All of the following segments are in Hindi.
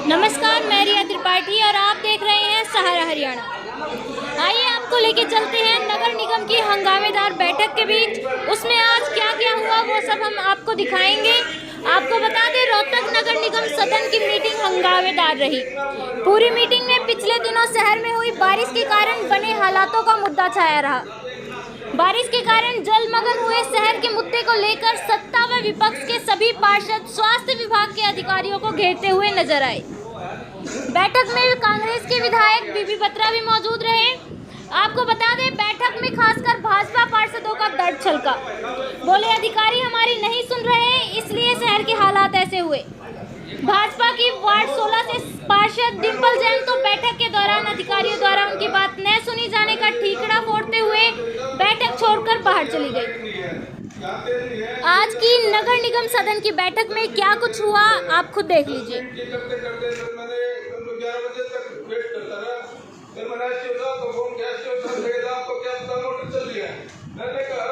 नमस्कार, मैं रिया त्रिपाठी और आप देख रहे हैं सहारा हरियाणा। आइए आपको लेके चलते हैं नगर निगम की हंगामेदार बैठक के बीच। उसमें आज क्या क्या हुआ वो सब हम आपको दिखाएंगे। आपको बता दें, रोहतक नगर निगम सदन की मीटिंग हंगामेदार रही। पूरी मीटिंग में पिछले दिनों शहर में हुई बारिश के कारण बने हालातों का मुद्दा छाया रहा। बारिश के कारण जलमग्न हुए शहर के मुद्दे को लेकर सत्ता व विपक्ष के सभी पार्षद स्वास्थ्य विभाग के अधिकारियों को घेरते हुए नजर आए। बैठक में कांग्रेस के विधायक बीबी बत्रा भी मौजूद रहे। आपको बता दें, बैठक में खासकर भाजपा पार्षदों का दर्द छलका। बोले, अधिकारी हमारी नहीं सुन रहे, इसलिए शहर के हालात ऐसे हुए। भाजपा की वार्ड 16 से पार्षद डिम्पल जैन तो बैठक के दौरान अधिकारियों द्वारा उनकी बात न सुनी जाने का ठीकरा फोड़ते हुए बैठक छोड़कर बाहर चली गई। आज की नगर निगम सदन की बैठक में क्या कुछ हुआ, आप खुद देख लीजिए। मैंने कहा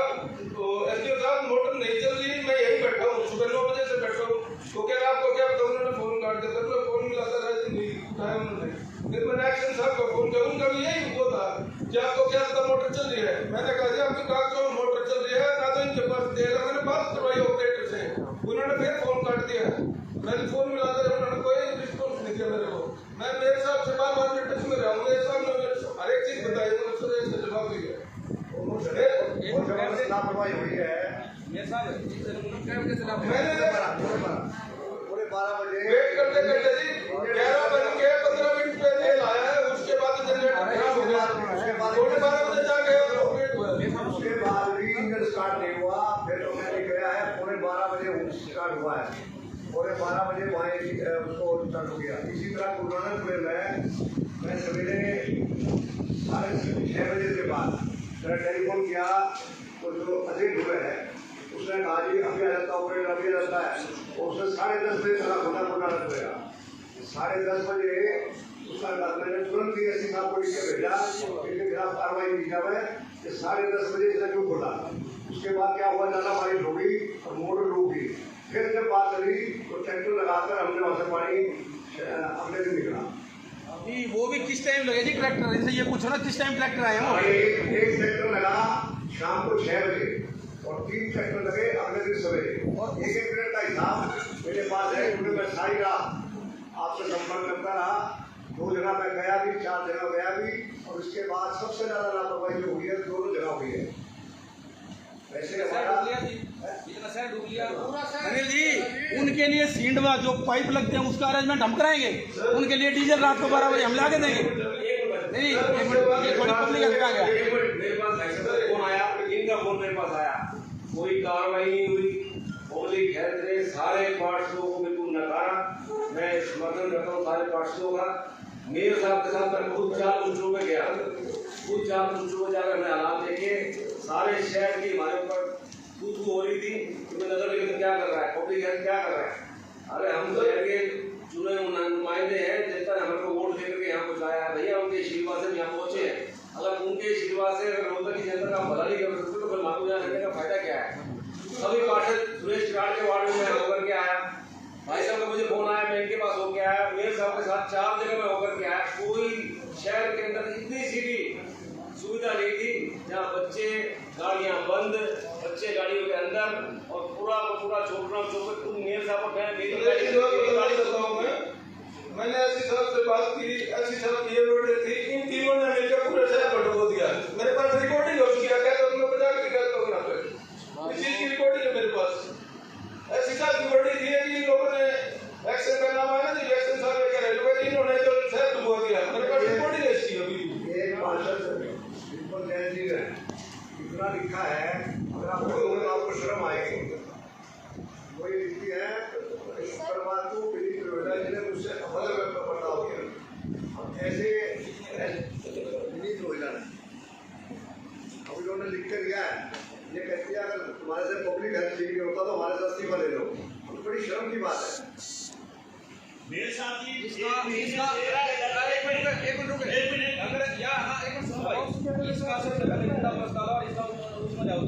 तो एसडीओ साहब मोटर नहीं चल रही, मैं यही बैठा हूँ, सुबह 9 बजे से बैठा हूँ। तो क्या आपको क्या पता, उन्होंने फोन काट दिया, मैं फोन मिलाता रहा, नहीं उठाया उन्होंने। फिर मैंने एक्शन साहब को फोन किया, उनका भी यही वो था कि आपको क्या पता मोटर चल रही है। मैंने कहा जी आपके कागजों में मोटर चल रही है, ना तो इनके पास देगा। मैंने बात करवाई ऑपरेटर से, उन्होंने फिर फोन काट दिया। मैंने फोन मिलाता रहा, उन्होंने कोई रिस्पॉन्स नहीं किया मेरे को। मैं मेरे साहब से बार बार टच में रहा हूँ, मेरे साहब ने हर एक चीज बताई, तो इसका जवाब दिया। लापरवाही हुई है मेरे साहब। मैंने पूरे 12 बजे वेट करते करते जी 11 बज के 15 मिनट पहले लाया है, उसके बाद जनरेटर खराब हो गया। उसके बाद 12 बजे जाके उसके बाद भी इंजन स्टार्ट नहीं हुआ। फिर मैंने गया है, पूरे 12 बजे स्टार्ट हुआ है, पूरे 12 बजे वहाँ उसको स्टार्ट हो गया। इसी तरह गुरुनानकपुर में मैं सवेरे 6:30 बजे के बाद मेरा टेलीफोन किया तो जो अजय हुए है उसने कहा जी अभी आ जाता ऑपरेटर अभी आ जाता है। उसने 10:30 बजे चला खुदा पड़ेगा। 10:30 बजे उसका मैंने तुरंत ही एसपी साहब को लिख के भेजा, इनके खिलाफ कार्रवाई की जाए। 10:30 बजे इसने क्यों खोला। उसके बाद क्या हुआ, ज्यादा बारिश हो गई और मोटर डूब गई। फिर जब बात करी तो ट्रैक्टर लगाकर हमने वहाँ से पानी अगले दिन निकला। वो भी किस टाइम लगे जी ट्रैक्टर, इनसे ये पूछो ना किस टाइम ट्रैक्टर आए हो। एक ट्रैक्टर लगा शाम को 6 बजे और 3 ट्रैक्टर लगे अगले दिन सवेरे। और एक मिनट का हिसाब मेरे पास है, क्योंकि मैं सारी रात आपसे संपर्क करता रहा। 2 जगह मैं गया भी, 4 जगह गया भी, और उसके बाद सबसे ज्यादा लापरवाही जो हुई है 2 जगह हुई है। वैसे अनिल जी, उनके लिए सींडवा जो पाइप लगते हैं उसका अरेंजमेंट हम कराएंगे। उनके लिए डीजल रात को 12 बजे हम ला के देंगे। नहीं, एक मिनट, थोड़ी पब्लिक अटका गया। मेरे पास फोन आया, इनका फोन मेरे पास आया, कोई कार्रवाई नहीं हुई। ओनली खैर थे, सारे पार्षदों को बिल्कुल नकारा। मैं समर्थन करता हूँ सारे पार्षदों का। मेरे साहब के साथ मैं खुद 4 दूसरों में गया, खुद 4 दूसरों में जाकर मैं हालात देखे। सारे शहर की हमारे ऊपर तू हो रही थी कि मैं नगर निगम क्या कर रहा है, पब्लिक हेल्थ क्या कर रहा है। अरे हम शहर के चुने नुमाइंदे हैं, जनता ने हमको वोट देकर के यहाँ पहुँचाया है। भैया उनके आशीर्वाद से यहाँ पहुँचे हैं। अगर उनके आशीर्वाद से रोहतक की जनता का भला नहीं कर सकते तो फिर मालूम यहाँ रहने का फायदा क्या है। सभी पार्षद सुरेश टिकाड़ के वार्ड में होकर के आया, भाई साहब का मुझे फोन आया, मैं इनके पास होकर आया, मेरे साहब के साथ 4 जगह में होकर के आया। कोई शहर के अंदर इतनी सी भी सुविधा नहीं थी जहाँ बच्चे गाड़ियाँ बंद, बच्चे गाड़ियों के अंदर, और पूरा छोटा चौक मेरे साहब मैंने ऐसी साहब से बात की, ऐसी साहब ये रोड थी, इन तीनों ने मिलकर पूरे शहर को डुबो दिया। मेरे पास रिकॉर्डिंग हो चुकी है, कहता हूँ मैं 50 की कहता हूँ यहाँ पे इस चीज की रिकॉर्डिंग है मेरे पास। ऐसी साहब की बड़ी थी कि इन लोगों ने एक्शन का नाम आया ना जी, एक्शन साहब कह रहे लोग, इन्होंने तो शहर डुबो दिया। मेरे पास रिकॉर्डिंग है इसकी। अभी एक पार्षद डिम्पल जैन जी ने इतना लिखा है, अगर आपको शर्म आएगी, वो ये लिखती है परमात्मा पीड़ित जिन्हें मुझसे अलग पता हो गया। हम ऐसे पीड़ित हो जाना। अब इन्होंने लिख कर दिया है, ये कहती है अगर तुम्हारे से पब्लिक हेल्थ ठीक नहीं होता तो हमारे से इस्तीफा ले लो। बड़ी शर्म की बात है। मेरे साथ ही एक मिनट अगर यहाँ एक मिनट इसका उसमें जाओ।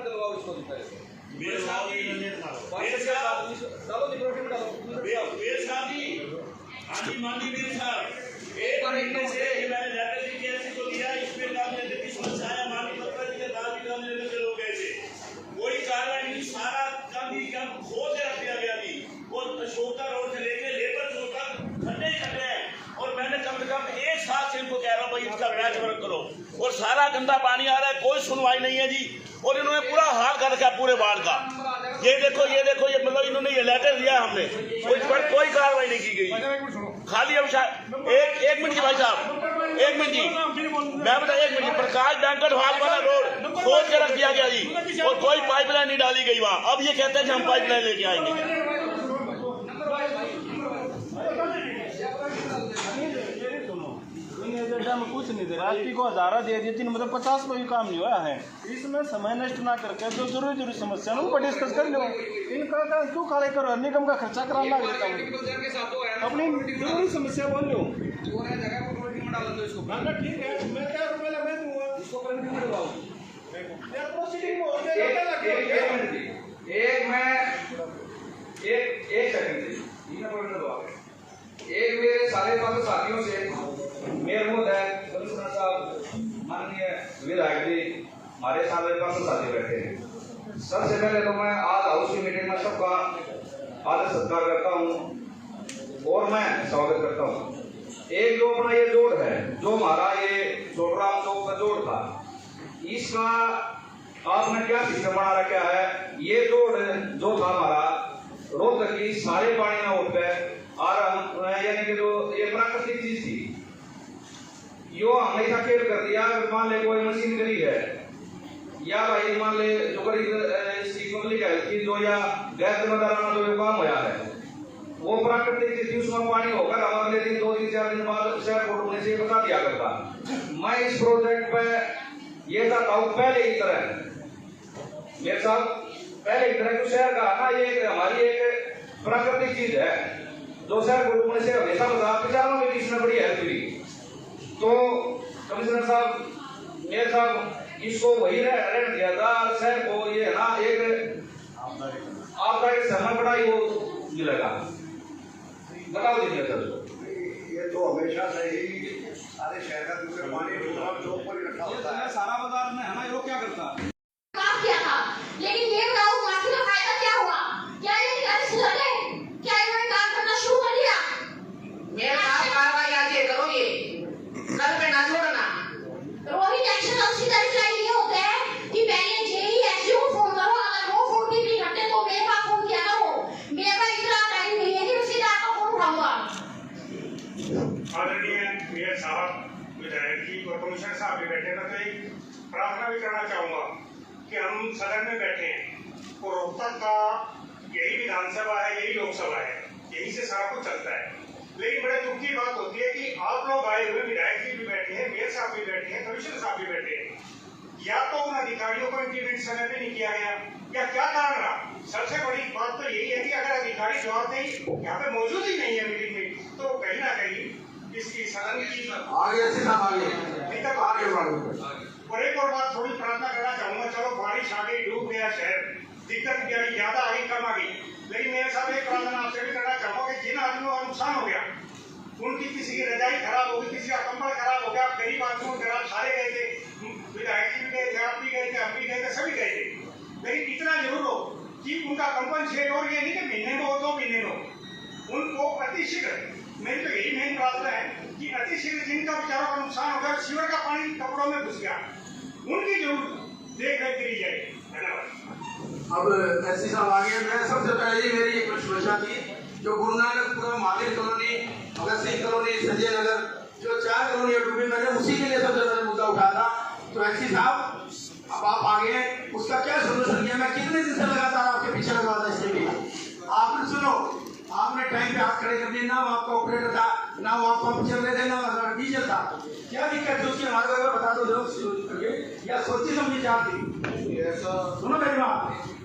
में डलवाओ इसको मेरे साहब जी डालो लिबर्टी में डालो। मेरे साहब जी आजी मानी मेरे साहब एक महीने से ये मैंने लेटर लिख के ऐसे को दिया इसमें काम लेने की समस्या है मानी पत्र जी के दाल भी काम लेने के लोग ऐसे कोई कार्रवाई नहीं सारा काम ही काम खोद के रख दिया गया थी और अशोका रोड से लेके लेबर रोड तक खड्डे खड्डे हैं और मैंने कम से कम एक साल से इनको कह रहा हूँ भाई इसका बैच वर्क करो और सारा गंदा पानी आ रहा है कोई सुनवाई नहीं है जी और इन्होंने पूरा हाल कर रखा है पूरे वार्ड का। ये देखो ये मतलब इन्होंने ये लेटर दिया हमने कोई कार्रवाई नहीं की गई खाली अब एक मिनट जी भाई साहब एक मिनट जी मैं बता एक मिनट प्रकाश बैंकट हॉल वाला रोड खोद के रख दिया गया जी और कोई पाइपलाइन नहीं डाली गई वहाँ। अब ये कहते हैं कि हम पाइपलाइन लेके आएंगे। में कुछ नहीं दे राष्ट्रीय को हजारा दे दी थी मतलब 50 में भी काम नहीं हुआ है। इसमें समय नष्ट ना करके जो जरूरी समस्या उनको डिस्कस कर लो। इनका क्यों खड़े करो निगम का खर्चा कराना लेता हूँ अपनी जरूरी समस्या बोल लो। ठीक है मैं क्या रुपये लगा दूंगा इसको एक मेरे सारे पांच साथियों से मेयर महोदय कमिश्नर साहब माननीय विधायक जी हमारे साथ मेरे पास साथी बैठे हैं। सबसे पहले तो मैं आज हाउस की मीटिंग में सबका आदर सत्कार करता हूँ और मैं स्वागत करता हूँ। एक जो अपना ये जोड़ है जो हमारा ये छोटराम चौक का जोड़ था इसका आपने क्या सिस्टम बना रखा है। ये जोड़ जो था हमारा रोहतक की सारे पानी में उठ गए और यानी कि जो ये प्राकृतिक चीज थी यो हमने ऐसा केयर कर दिया। मान ले कोई मशीनरी है या भाई मान ले जो करीब इसकी पब्लिक है कि जो या गैस जिम्मेदाराना जो काम होया है वो प्राकृतिक चीज उसमें पानी होकर हम अगले दिन 2-3-4 दिन बाद शहर को ढूंढने से बता दिया करता। मैं इस प्रोजेक्ट पे ये चाहता हूँ पहले की तरह मेरे साहब पहले की तरह शहर का ना ये हमारी एक प्राकृतिक चीज है जो शहर को ढूंढने से हमेशा बता किसानों में भी इसमें बड़ी हेल्प हुई। तो कमिश्नर साहब मेयर साहब इसको वही रहने दिया था शहर को ये है ना एक आपका एक समय बड़ा ही वो मिलेगा बताओ दीजिए सर। ये तो हमेशा से ही सारे शहर का दूसरे पानी चौक पर ही रखा होता है। सारा बाजार में है ना ये क्या करता काम किया था लेकिन ये बताओ माफी का फायदा क्या हुआ? क्या ये अधिकारी सुधर गए? क्या इन्होंने काम करना शुरू कर दिया? मेरे साथ कार्रवाई आज ये करो ये कल पे ना छोड़ना। रोहित एक्शन अच्छी तरीके से ये होते हैं कि पहले जेई एसयू को फोन करो अगर वो फोन भी नहीं करते तो मेरे पास फोन किया करो। मेरे पास इतना टाइम नहीं है कि मैं सीधा आपका फोन उठाऊंगा। आदरणीय मेयर साहब विधायक जी और कमिश्नर साहब भी बैठे थे तो एक प्रार्थना भी करना चाहूंगा कि हम सदन में बैठे हैं और रोहतक का यही विधानसभा है यही लोकसभा है यही से सारा कुछ चलता है। लेकिन बड़े दुख की बात होती है कि आप लोग आए हुए विधायक जी भी बैठे हैं मेयर साहब भी बैठे हैं कमिश्नर साहब भी बैठे हैं या तो उन अधिकारियों को इंटीमेट समय पे नहीं किया गया या क्या कारण रहा। सबसे बड़ी बात तो यही है कि अगर अधिकारी जवाबदेही यहाँ पे मौजूद ही नहीं है मीटिंग में तो कहीं ना कहीं इसकी सदन की आगे से ना आगे और एक और बात थोड़ी प्रार्थना करना चाहूंगा। चलो बारिश आ गई डूब गया शहर दिक्कत ज्यादा आई कम आ गई लेकिन मेरे साथ एक प्रार्थना आपसे भी करना चाहूंगा कि जिन आदमियों का नुकसान हो गया उनकी किसी की रजाई खराब होगी किसी का कंबल खराब हो गया गरीब आदमियों के घर सारे गए थे विधायक जी भी गए थे आप भी गए थे हम भी गए थे सभी गए थे लेकिन इतना जरूर हो कि उनका कंपनसेट और ये नहीं कि महीने में हो 2 महीने में हो उनको अतिशीघ्र मेरी तो यही मेन प्रार्थना है कि अतिशीघ्र जिनका बेचारों का नुकसान हो गया सीवर का पानी कपड़ों में घुस गया उनकी जरूर देख रेख करी जाए। धन्यवाद। अब एससी साहब आगे मैं सबसे पहले मेरी एक समस्या थी जो गुरु नानकपुरा महावीर कॉलोनी भगत सिंह कॉलोनी संजय नगर जो 4 कॉलोनी डूबी मैंने उसी के लिए सबसे पहले मुद्दा उठाया था। तो एससी साहब अब आप आगे उसका क्या सोल्यूशन किया? मैं कितने दिन से लगातार आपके पीछे लगा था इसके लिए आपने सुनो आपने टाइम पे हाथ खड़े कर दिए ना वो आपका ऑपरेटर था ना वो आप पंप चल रहे थे ना डीजल था क्या दिक्कत थी उसकी हमारे बारे में बता दो लोग या सोची समझी चाह थी। सुनो मेरी बात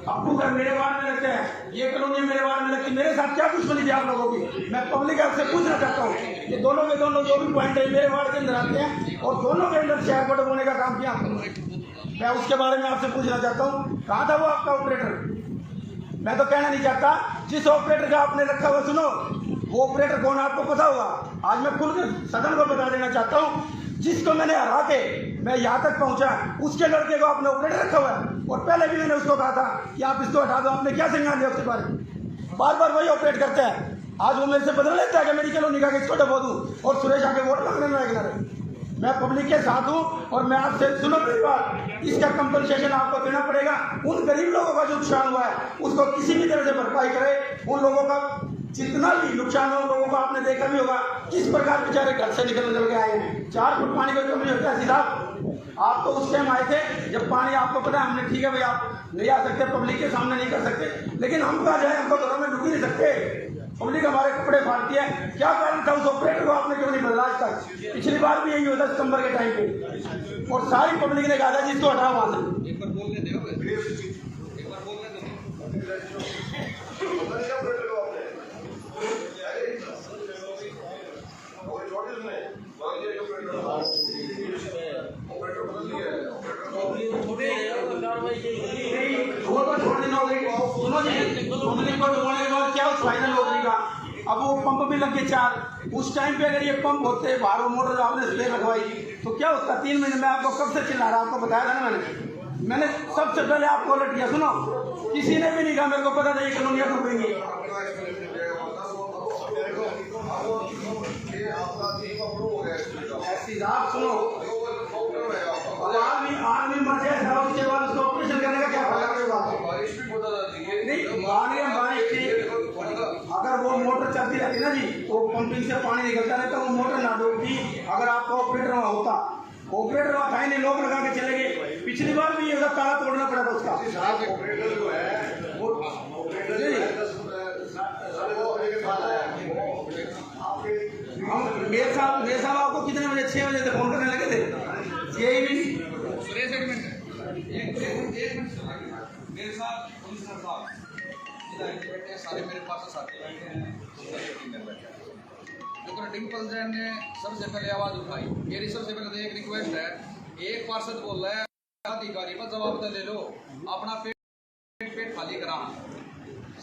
अप्पू घर मेरे वार्ड में लगते हैं ये कॉलोनी मेरे वार्ड में लगती मेरे साथ क्या दुश्मनी थी आप लोगों की? मैं पब्लिक आपसे पूछना चाहता हूँ कि दोनों में दोनों जो भी पॉइंट है मेरे वार्ड के अंदर आते हैं और दोनों के अंदर शहर बड़े होने का काम किया मैं उसके बारे में आपसे पूछना चाहता हूँ, कहाँ था वो आपका ऑपरेटर? मैं तो कहना नहीं चाहता, जिस ऑपरेटर का आपने रखा हुआ, सुनो, वो ऑपरेटर कौन आपको पता होगा? आज मैं खुलकर सदन को बता देना चाहता हूँ, जिसको मैंने हरा के मैं यहाँ तक पहुँचा, उसके लड़के को आपने ऑपरेटर रखा हुआ है। और पहले भी मैंने उसको कहा था कि आप इसको हटा दो, आपने क्या संज्ञान लिया उसके बारे में? बार बार वही ऑपरेट करते हैं। आज वो मेरे से बदल लेता है कि मेरी कॉलोनी का किसको डबो दूँ और सुरेश आके वोट मांगने में किनारे। मैं पब्लिक के साथ हूँ और मैं आपसे, सुनो मेरी बात, इसका कंपनसेशन आपको देना पड़ेगा। उन गरीब लोगों का जो नुकसान हुआ है उसको किसी भी तरह से भरपाई करे। उन लोगों का जितना भी नुकसान हो, लोगों को आपने देखा भी होगा किस प्रकार बेचारे घर से निकल के आए हैं। 4 फुट पानी कोई कमी होता है? सीधा आप तो उस टाइम आए थे जब पानी, आपको पता है, हमने ठीक है भाई आप नहीं आ सकते, पब्लिक के सामने नहीं कर सकते, लेकिन हम कहा जाए, हम तो घरों में डूब ही नहीं सकते। पब्लिक हमारे कपड़े फाड़ती है। क्या कारण था उस ऑपरेटर को आपने क्यों नहीं बदला आज तक? पिछली बार भी यही होता सितंबर के टाइम पे, और सारी पब्लिक ने कहा था जिसको हटाओ वहां से। एक बार बोलने दो, एक बार बोलने दो। वो तो छोड़ देना होगी। सुनो जी, पब्लिक को ढूंढने के बाद क्या फायदा नौकरी का? अब वो पंप भी लग गए 4। उस टाइम पे अगर ये पंप होते, बाहर मोटर आपने स्प्रे लगवाई तो क्या होता? 3 महीने में आपको कब से चिल्ला रहा, आपको बताया था ना मैंने सबसे पहले आपको अलर्ट किया। सुनो, किसी ने भी नहीं कहा, मेरे को पता था ये कॉलोनियां डूबेंगी। ऐसी आप सुनो, आदमी मर जाए उसके बाद उसको ऑपरेशन करने का क्या फायदा? नहीं, बारिश थी, अगर वो मोटर चलती रहती ना जी तो पंपिंग से पानी निकलता नहीं, तो वो मोटर ना डूबती। अगर आपका ऑपरेटर वहाँ होता, ऑपरेटर वहाँ था ही नहीं, लोग लगा के चले गए। पिछली बार भी ये ताला तोड़ना पड़ा था उसका। मेरे साहब आपको कितने बजे? 6 बजे से फोन करने लगे थे। यही भी सुरेश एक मिनट मेरे साथ कमिश्नर साहब बैठे, सारे मेरे पास साथी बैठे हैं, डॉक्टर डिम्पल जैन ने सबसे पहले आवाज उठाई। मेरी सबसे पहले एक रिक्वेस्ट है, एक पार्षद बोल रहा है अधिकारी पर जवाब तो ले लो, अपना पेट खाली करा।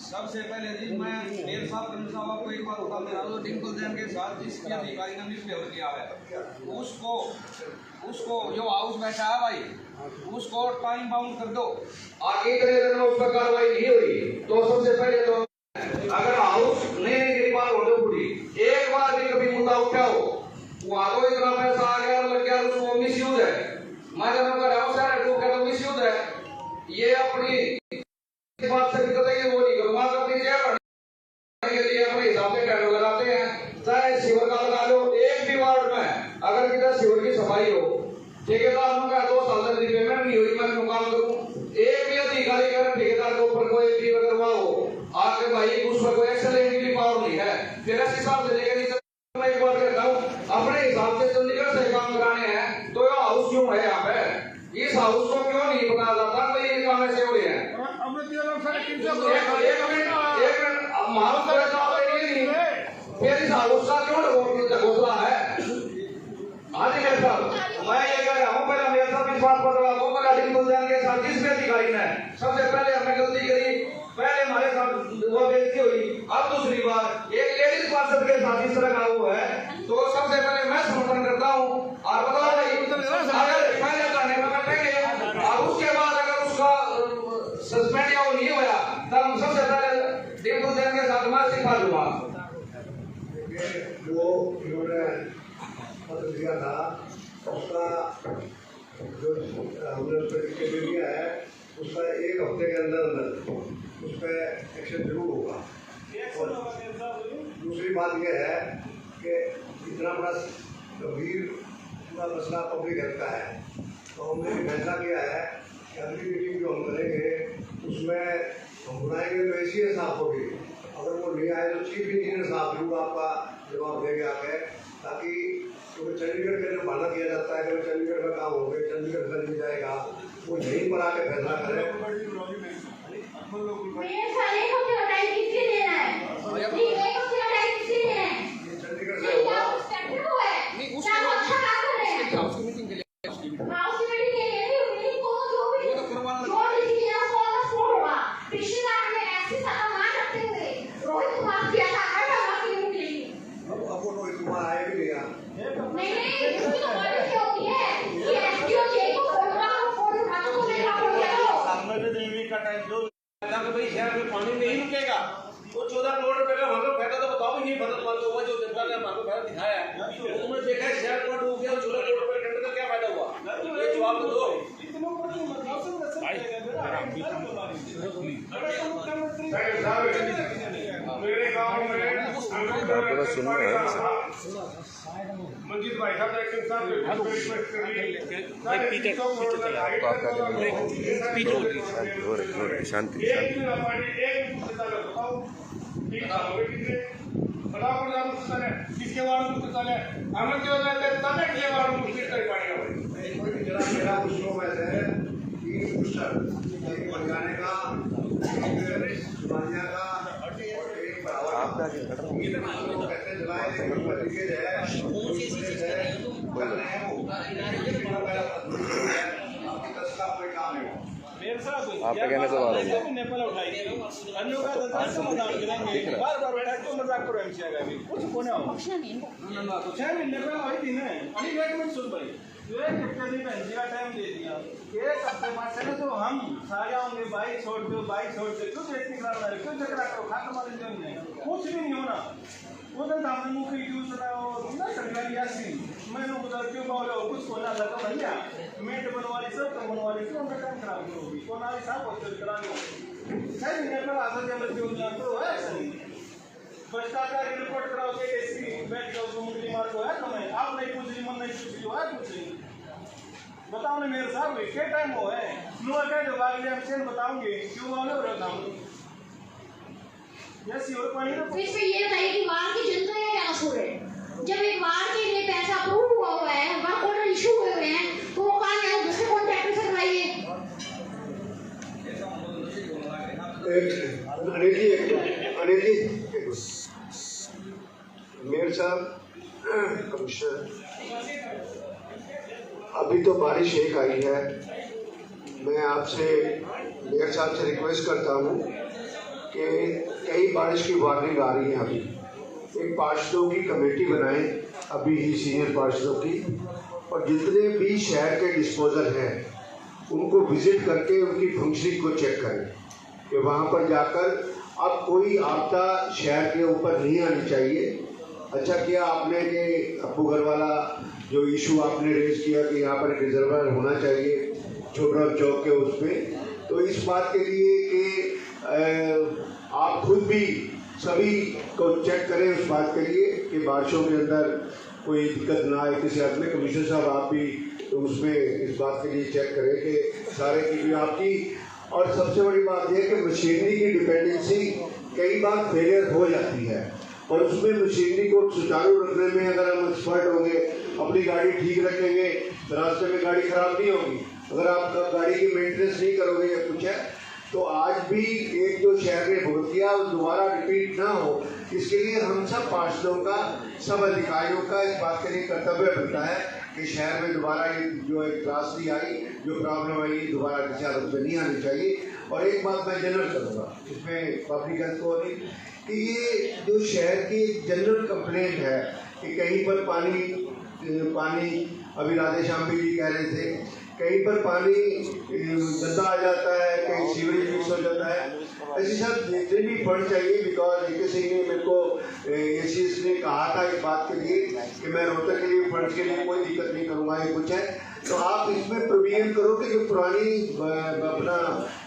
सबसे पहले जी मैं मेरे साथ साहब आपको एक बात बताते रहा हूँ, डिम्पल जैन के साथ जिसके अधिकारी ने मिसबिहेव किया है उसको जो हाउस बैठा है भाई, उसको टाइम बाउंड कर दो। आगे उस पर कार्रवाई नहीं हुई तो सबसे पहले तो अगर हाउस नहीं बात हो पूरी, एक बार भी कभी मुद्दा उठा हो, वहां तो इतना पैसा आ गया लग गया, उसको मिसयूज है। मैं जब हाउस है तो मिसयूज है, ये अपनी बात से भी वो नहीं करूंगा, अपनी के लिए अपने हिसाब से टेंडर लगाते हैं, चाहे शिविर का लगा लो। एक भी वार्ड में अगर किधर शिविर की सफाई हो, ठेकेदार का 2 साल तक पेमेंट नहीं हुई, मैं काम करूं, एक भी अधिकारी अगर ठेकेदार के ऊपर कोई भी अगर हुआ हो आगे भाई उस पर कोई एक्शन लेने की पावर नहीं है। फिर इस हिसाब से लेकर मैं एक बात कहता हूँ, अपने हिसाब से चंडीगढ़ से काम कराने हैं तो ये हाउस क्यों है यहाँ पे? इस हाउस को क्यों नहीं बताया जाता कोई ये काम ऐसे हो रहे हैं? फिर इस हाउस का क्यों घोषणा है? हाँ जी मेरे साहब, मैं ये कह रहा हूँ, पहले मेरे साथ इस बात पर दबा दो, पहले डिम्पल जैन के साथ जिस भी अधिकारी ने सबसे पहले हमने गलती करी, पहले हमारे साथ वो बेइज्जती हुई, अब दूसरी बार एक लेडीज पार्षद के साथ इस तरह का हुआ है, तो सबसे पहले मैं समर्थन करता हूँ। और बताओ भाई, अगर पहले करने में बैठेंगे और उसके बाद अगर उसका सस्पेंड या वो नहीं हुआ तब हम सबसे पहले डिम्पल जैन के साथ मैं सिखा दूंगा। वो उन्होंने पत्र दिया था, उसका जो हमने उस पर दिया है, उसका 1 हफ्ते के अंदर उस पर एक्शन जरूर होगा। और दूसरी बात यह है कि इतना बड़ा गंभीर पूरा मसला पब्लिक हेल्थ का है, तो हमने फैसला किया है कि अगली मीटिंग जो हम करेंगे उसमें हम बुलाएंगे तो ऐसी साफ होगी, अगर वो नहीं आए तो चीफ इंजीनियर साहब जरूर आपका जवाब देंगे आके, ताकि क्योंकि चंडीगढ़ का जो बहाना किया जाता है कि चंडीगढ़ में काम हो गए, चंडीगढ़ कर नहीं जाएगा, वो यहीं पर आके फैसला करें। चंडीगढ़ से भाई शहर में पानी नहीं रुकेगा तो 14 करोड़ रुपए का हमारे फायदा तो बताओ नहीं फसल वाले हुआ जो जनता ने हमारे फायदा दिखाया है तुमने देखा है शहर पर डूब गया 14 करोड़ रुपए टेंडर का क्या फायदा हुआ ये जवाब तो दो मेरे गांव में मंजीत भाई साहब एक्शन साहब शांति किसके वार्ड में पुस्तकालय हमें क्यों जाते हैं तब के वार्ड में पुस्तकालय पाएगा जरा मेरा कुछ लोग ऐसे हैं कि पुस्तक बनाने का मान्या का एक बढ़ावा कैसे जलाए आपका कहने से बात है नेपाल उठाई अन्यों का समाधान करेंगे बार बार बैठा क्यों मजाक करो एमसीआई का भी कुछ कोने हो कुछ नहीं नेपाल आई थी ना अनिल एक मिनट सुन भाई ये कितने दिन एमसीआई टाइम दे दिया एक हफ्ते बाद से तो हम सारे होंगे बाइक छोड़ दो क्यों बेइज्जती करा रहे क्यों झगड़ा करो खाना मार देंगे कुछ भी नहीं होना उधर सामने मुख्य यूज ना सरकारी यासी मैंने उधर क्यों बोलो कुछ कोना लगा भैया मेट बनवाली सब तो बनवाली क्यों उनका काम खराब करोगी कोना भी साफ होते करानी सही नहीं पर आधा जब क्यों ना तो है सही भ्रष्टाचार रिपोर्ट कराओगे एसपी बैठ के उसको मुंगली मार दो है तुम्हें आप नहीं पूछ रही मन नहीं पूछ रही है कुछ नहीं बताओ ना मेरे साहब क्या टाइम हो है नो क्या जो बागले हम बताओगे क्यों वाले हो रहा था यस और पानी ना फिर से ये बताइए कि वार्ड की जनता है क्या कसूर है जब एक वार्ड के लिए पैसा अप्रूव हुआ है वर्क ऑर्डर इशू हुए हैं तो वो कहाँ है दूसरे कॉन्ट्रैक्टर से करवाइए अनिल जी मेयर साहब कमिश्नर अभी तो बारिश एक आई है मैं आपसे मेयर साहब से रिक्वेस्ट करता हूँ कि कई बारिश की वार्निंग आ रही है अभी एक पार्षदों की कमेटी बनाएं अभी ही सीनियर पार्षदों की और जितने भी शहर के डिस्पोजल हैं उनको विजिट करके उनकी फंक्शनिंग को चेक करें कि वहाँ पर जाकर अब कोई आपदा शहर के ऊपर नहीं आनी चाहिए। अच्छा किया आपने कि अप्पू घर वाला जो इशू आपने रेज किया कि यहाँ पर रिजर्वर होना चाहिए छोटा चौक के उसमें तो इस बात के लिए कि आप खुद भी सभी को चेक करें उस बात के लिए कि बारिशों के अंदर कोई दिक्कत ना आए किसी हद में। कमिश्नर साहब आप भी उसमें इस बात के लिए चेक करें कि सारे की भी आपकी और सबसे बड़ी बात यह कि मशीनरी की डिपेंडेंसी कई बार फेलियर हो जाती है और उसमें मशीनरी को सुचारू रखने में अगर हम एक्सपर्ट होंगे अपनी गाड़ी ठीक रखेंगे तो रास्ते में गाड़ी खराब नहीं होगी। अगर आप गाड़ी की मेंटेनेंस नहीं करोगे या कुछ है तो आज भी एक जो शहर ने भुगत किया वो दोबारा रिपीट ना हो इसके लिए हम सब पार्षदों का सब अधिकारियों का इस बात के लिए कर्तव्य बनता है कि शहर में दोबारा ये जो एक त्रासदी आई जो प्रॉब्लम आई दोबारा किसी हालत में नहीं आनी चाहिए। और एक बात मैं जनरल करूँगा इसमें पब्लिक हेल्थ को नहीं कि ये जो शहर की जनरल कंप्लेंट है कि कहीं पर पानी अभी राधेश्याम भी कह रहे थे कहीं पर पानी गंदा आ जाता है कहीं सीवरेज मिक्स हो जाता है ऐसी सब देखने भी पड़ चाहिए बिकॉज ए सिंह ने मेरे को एसीएस ने कहा था इस बात के लिए कि मैं रोहतक के लिए फंड के लिए कोई दिक्कत नहीं करूँगा ये कुछ है तो आप इसमें प्रोविजन करो कि जो पुरानी अपना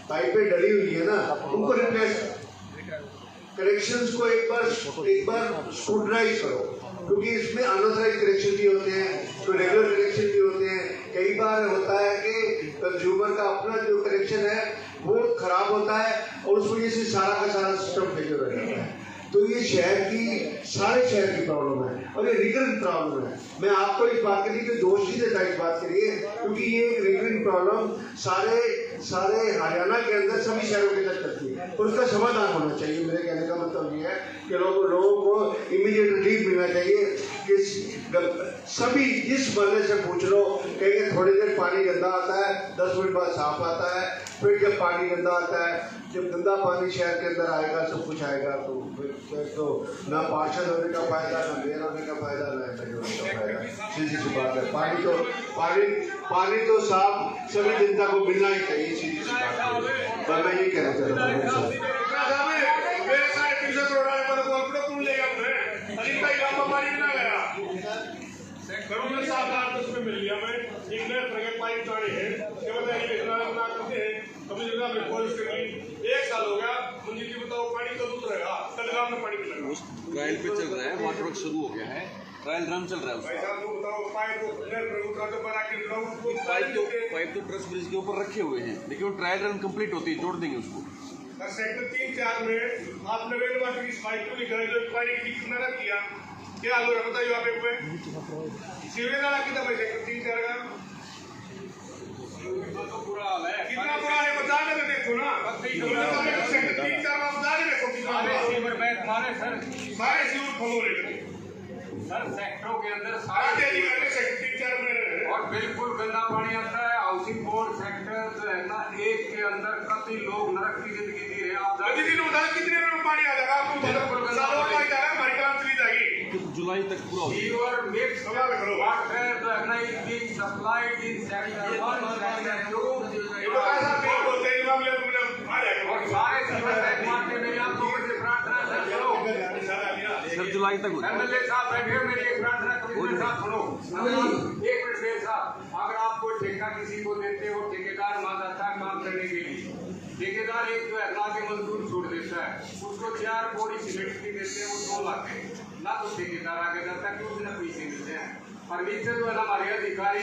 पाइपें डली हुई है ना उनको रिप्लेस करेक्शंस को एक बार स्क्रूटनाइज करो क्योंकि इसमें अनऑथराइज करेक्शन भी होते हैं तो रेगुलर करेक्शन भी होते हैं। कई बार होता है कि कंज्यूमर का अपना जो करेक्शन है वो खराब होता है और उस वजह से सारा का सारा सिस्टम फेलियर हो जाता है। तो ये सारे शहर की प्रॉब्लम है और ये रिकरेंट प्रॉब्लम है। मैं आपको इस बात के लिए दोष नहीं देता इस बात के लिए क्योंकि ये रिकरेंट प्रॉब्लम सारे हरियाणा के अंदर सभी शहरों के अंदर चलती है और उसका समाधान होना चाहिए। मेरे कहने का मतलब ये है कि लोगों को इमीडिएट रिलीफ मिलना चाहिए कि सभी जिस बंदे से पूछ लो कहेंगे थोड़ी देर पानी गंदा आता है 10 मिनट बाद साफ आता है फिर जब पानी गंदा आता है जब गंदा पानी शहर के अंदर आएगा सब कुछ आएगा तो फिर तो ना पार्षद होने का फायदा ना मेयर होने का फायदा ना एमएलए होने का फायदा। सीधी सी बात है पानी तो साफ सभी जनता को मिलना ही चाहिए। ये चीज पर मैं ये कहना चाहता हूँ मेरे सारे 300 करोड़ वाले पर कौन लेगा मुझे अली भाई काम पानी ना गया घरों में 7-8 में मिल लिया मैं इनमें प्रगत पाइप ताड़े हैं ये बताइए इतना बना करते हैं कभी जगह में पॉलिश कर ली 1 साल हो गया मुझे जी बताओ पानी कब उतरेगा कलगाम में पानी मिलेगा ट्रायल पे चल रहा है वाटर वर्क शुरू हो गया है ट्रायल रन चल रहा है भाई साहब बताओ पाइप को उतरा तो बना के पाइप तो ट्रस ब्रिज के ऊपर रखे हुए हैं लेकिन वो ट्रायल रन कंप्लीट होती है जोड़ देंगे उसको सेक्टर 3-4 में आपने रेल वाटर की पाइप को निकाला जो पानी की कितना किया क्या हाल हो रहा बताइए आप एक में सीवरेज वाला कितना भाई सेक्टर 3-4 का तो बुरा हाल है कितना बुरा है बता दे देखो ना सेक्टर 3-4 में बता दे देखो कितना सीवर बैंक हमारे सर सारे सीवर फॉलो रहे सर सेक्टरों के अंदर सारे अधिकारी सेक्टर 3-4 में और बिल्कुल गंदा पानी आता है हाउसिंग बोर्ड सेक्टर जो है ना एक के अंदर कई लोग नरक की जिंदगी जी रहे हैं आप कितने में पानी आ जाएगा आपको सालों का जाएगा हमारी काम चली जाएगी जुलाई तक पूरा हो सीवर मिक्स वाटर जो है ना is being supplied in sector 1 sector 2 बोलते हैं मामले में आ जाएगा और सारे सीवर बैंक मार्केट में आप लोगों से प्रार्थना करो सर जुलाई तक होता है एमएलए साहब बैठे मेरी एक प्रार्थना कमिश्नर साहब सुनो एक मिनट देर साहब अगर आप कोई ठेका किसी को देते हो ठेकेदार मान जाता है काम करने के लिए ठेकेदार एक जो है ना के मजदूर छोड़ देता है उसको 4 बोरी सीमेंट की देते हैं वो 2 लाख है ना तो ठेकेदार आगे जाता है कि उसने पैसे मिलते हैं फर्नीचर जो है ना हमारे अधिकारी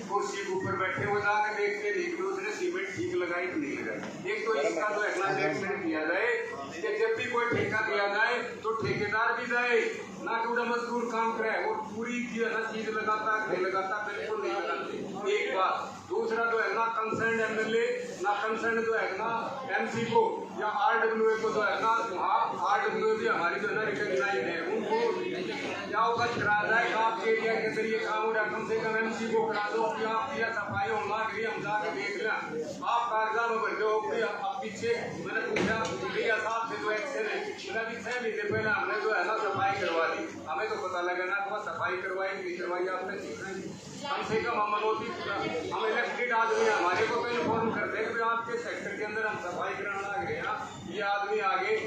कुर्सी के ऊपर बैठे हुए जाकर देखते निकले उसने सीमेंट ठीक लगाई कि नहीं लगाई एक तो इसका जो है ना एक्शन किया जाए कि जब भी कोई ठेका दिया जाए तो ठेकेदार भी जाए ना कि उड़ा मजदूर काम करे वो पूरी जो है ना चीज लगाता नहीं लगाता बिल्कुल नहीं लगाते एक बात दूसरा जो है ना कंसर्न एमएलए ना कंसर्न जो है ना एमसी को या आरडब्ल्यूए को जो है ना आरडब्ल्यूए भी हमारी जो है ना रिकॉग्नाइज है उनको क्या होगा करा जाए आपके एरिया के अंदर ये काम हो रहा कम से कम एमसी को करा दो कि आप या सफाई होना के लिए हम जाकर देख लें आप कागजात में भर दो कि आप पीछे मैंने पूछा भैया साहब से जो एक्शन है मेरा भी 6 महीने पहले हमने जो है ना सफाई करवा दी हमें तो पता लगा ना कि सफाई करवाई नहीं करवाई आपने सीख रहे कम से कम हम मनोती हम इलेक्टेड आदमी हमारे को तो इन्फॉर्म करते हैं कि आपके सेक्टर के अंदर हम सफाई कराना आ गए ये आदमी आगे एक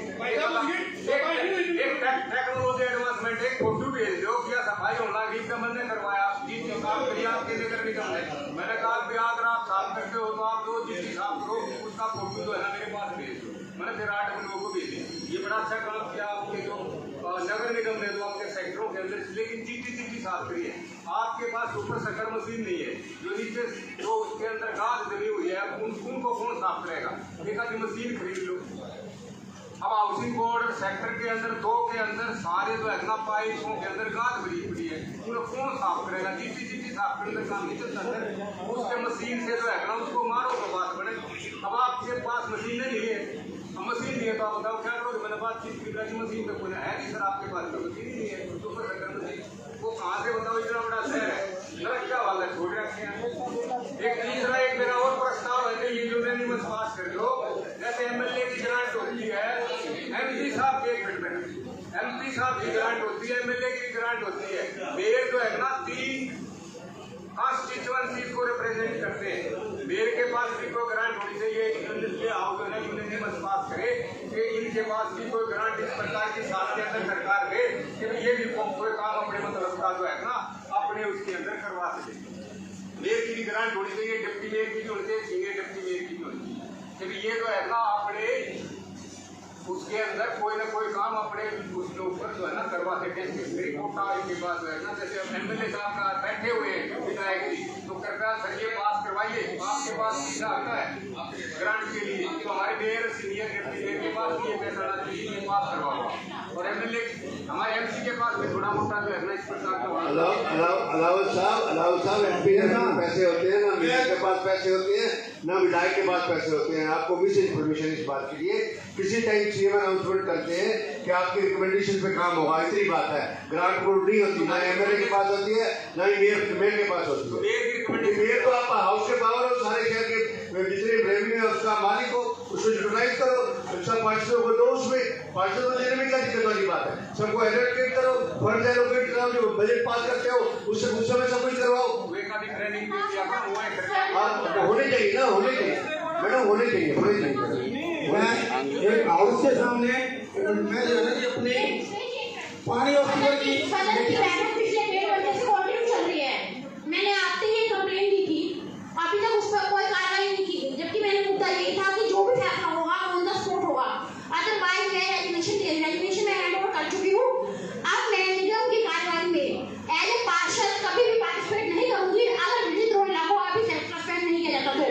टेक्नोलॉजी एडवांसमेंट एक फोटो भेज दो कि सफाई होना गई का मैंने करवाया जीत जो काम करिए आपके नगर निगम है मैंने कहा कि अगर आप साफ करते हो तो आप जो जिसकी साफ करो उसका फोटो जो है ना मेरे पास भेज दो मैंने फिर 8 लोगों को भेज दिया ये बड़ा अच्छा काम किया आपके जो नगर निगम ने जो आपके सेक्टरों के अंदर लेकिन चीटी साफ करिए आपके पास ऊपर शक्कर मशीन नहीं है जो नीचे जो उसके अंदर गाद जमी हुई है उनको कौन साफ करेगा एक आधी मशीन खरीद लो अब हाउसिंग बोर्ड सेक्टर के अंदर 2 के अंदर सारे जो है ना पाइपों के अंदर गाद भरी पड़ी है पूरा कौन साफ करेगा चीटी साफ करने का काम नहीं चलता है उसके मशीन से जो है ना उसको मारो तो बात बने अब आपके पास मशीन नहीं है मशीन नहीं है तो आप बताओ क्या करोगे मैंने बातचीत की मशीन तो कोई है नहीं सर आपके पास तो मशीन ही नहीं है तो वो कहाँ से बताओ इतना बड़ा शहर है मेरा क्या वाला है छोड़ रखे हैं एक तीसरा एक मेरा और प्रस्ताव है कि ये जो यूनिवर्स पास कर लो जैसे एमएलए की ग्रांट होती है एमपी साहब के एक मिनट में एमपी साहब की ग्रांट होती है एमएलए की ग्रांट होती है मेयर जो है ना 3 कॉन्स्टिट्यूएंसी को रिप्रेजेंट करते हैं मेयर के पास भी कोई ग्रांट होनी चाहिए आओ जो है यूनिवर्स पास करे कि इनके पास भी कोई ग्रांट इस प्रकार की साल के अंदर सरकार दे कि ये भी कोई काम अपने मतलब का जो है ना अपने उसके अंदर करवा सके मेयर की भी ग्रांट होनी चाहिए डिप्टी मेयर की भी होनी चाहिए सीनियर डिप्टी मेयर की भी होनी चाहिए कि ये जो है ना अपने उसके अंदर कोई ना कोई काम अपने उसके ऊपर जो है ना करवा सके कोटा के बाद जो है ना जैसे एमएलए साहब का बैठे हुए हैं विधायक जी तो कृपया सर ये पास करवाइए आपके पास पैसा आता है ग्रांट के लिए तो हमारे मेयर सीनियर डिप्टी मेयर के पास ये पैसा आना चाहिए ये पास करवाओ और एमएलए हमारे एमसी के पास भी थोड़ा मोटा जो है ना इस प्रकार का अलाउद्दीन साहब एमपी के पास पैसे होते हैं ना मेयर के पास पैसे होते हैं ना विधायक के पास पैसे होते हैं आपको मिस इन्फॉर्मेशन इस बात के लिए किसी टाइम सीएम अनाउंसमेंट करते हैं कि आपकी रिकमेंडेशन पे काम होगा इतनी बात है ग्रांट अप्रूव नहीं होती ना एमएलए के पास होती है ना ही मेयर के पास होती है मेयर तो आप हाउस के पावर हो सारे शहर के जितने रेवेन्यू है उसका मालिक हो उसको यूटिलाइज करो सब पार्षदों को दो उसमें पार्षदों को देने में क्या दिक्कत वाली बात है सबको एलोकेट करो फंड एलोकेट कराओ जो बजट पास करते हो उससे उस समय सब कुछ करवाओ ट्रेनिंग होने चाहिए ना होने चाहिए मैडम होने चाहिए मैं एक हाउस के सामने मैं जो है ना कि अपनी पानी और सीवर की सदन की बैठक पिछले 1.5 घंटे से कंटिन्यू चल रही है। मैंने आते ही कंप्लेंट दी थी, अभी तक उस पर कोई कार्रवाई नहीं की, जबकि मैंने मुद्दा ये था कि जो भी फैसला होगा ऑन द स्पॉट होगा। अदरवाइज मैं रेजिग्नेशन में हैंड ओवर कर चुकी हूँ। अब मैं निगम की कार्रवाई में एज ए पार्षद कभी भी पार्टिसिपेट नहीं करूंगी अगर विधिद्रोह लागू अभी सस्पेंड नहीं किया जाता तो।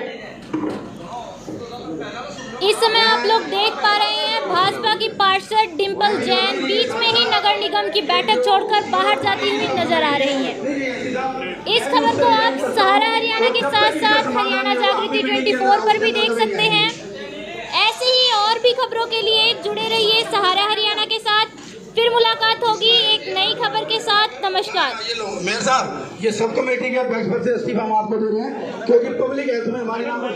इस समय आप लोग देख पा रहे हैं भाजपा की पार्षद डिंपल जैन बीच में ही नगर निगम की बैठक छोड़कर बाहर जाती हुई नजर आ रही हैं। इस खबर को आप सहारा हरियाणा के साथ साथ हरियाणा जागृति 24 पर भी देख सकते हैं। ऐसे ही और भी खबरों के लिए जुड़े रहिए सहारा हरियाणा के साथ। फिर मुलाकात होगी एक नई खबर के साथ। नमस्कार। मेयर साहब, ये सब कमेटी के अध्यक्ष पद से इस्तीफा हम आपको दे रहे हैं, क्योंकि पब्लिक हेल्थ में हमारे नाम पर